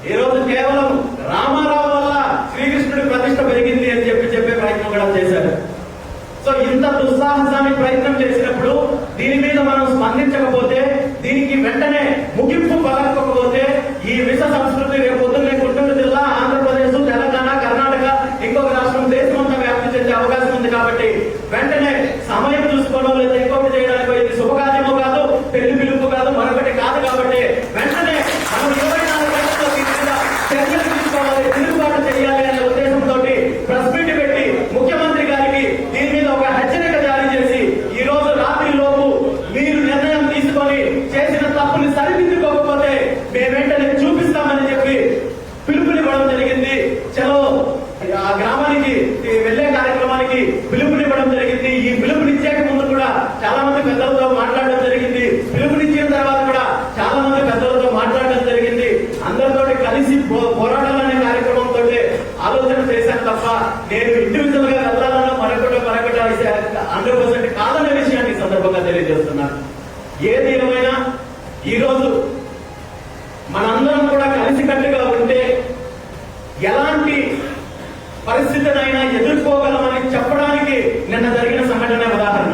ఈ రోజు కేవలం రామారావు వల్ల శ్రీకృష్ణుడి ప్రతిష్ట పెరిగింది అని చెప్పే ప్రయత్నం కూడా చేశారు. సో ఇంత దుస్సాహసానికి ప్రయత్నం చేసినప్పుడు దీని మీద మనం స్పందించకపోతే, దీనికి వెంటనే ముగింపు పలకపోతే ఈ విష సంస్కృతి రేపు పొద్దున్నే గుంటూరు జిల్లా, ఆంధ్రప్రదేశ్, తెలంగాణ, కర్ణాటక, ఇంకొక రాష్ట్రం, దేశమంతా వ్యాప్తి చెందే అవకాశం ఉంది. కాబట్టి వెంటనే సమయం చూసుకోవడం లేదా ఇంకొకటి చేయడానికి ఇది శుభకార్యము కాదు, పెళ్లి పిలుపు కాదు, మరొకటి కాదు. కాబట్టి వెంటనే మనం 24 గంటల్లో దీని మీద చర్యలు తీసుకోవాలి, తిరుగుబాటు చేయాలి అనే ఉద్దేశంతో ప్రెస్ మీట్ పెట్టి ముఖ్యమంత్రి గారికి దీని మీద ఒక హెచ్చరిక జారీ చేసి ఈ రోజు రాత్రి లోపు మీరు నిర్ణయం తీసుకొని చేసిన తప్పుని సరిదిద్దుకోకపోతే మేము వెంటనే చూపిస్తామని చెప్పి పిలుపునివ్వడం జరిగింది. చలో ఆ గ్రామానికి వెళ్లే కార్యక్రమానికి పిలుపునివ్వడం జరిగింది. ఈ పిలుపునిచ్చేక ముందు కూడా చాలా మంది పెద్దలతో మాట్లాడడం జరిగింది. పిలుపునిచ్చిన తర్వాత కూడా చాలా మంది పెద్దలతో మాట్లాడడం జరిగింది. అందరితో కలిసి పోరాటాలనే కార్యక్రమంతో ఆలోచన చేశాను తప్ప నేను ఇండివిజువల్ గా వెళ్ళాలన్నా మరొకటి 100% కాదనే విషయాన్ని ఈ సందర్భంగా తెలియజేస్తున్నాను. ఏది ఏమైనా ఈరోజు మనందరం కూడా కలిసికట్టుగా ఉంటే ఎలాంటి పరిస్థితినైనా ఎదుర్కోగలమని చెప్పడానికి నిన్న జరిగిన సంఘటన ఉదాహరణ.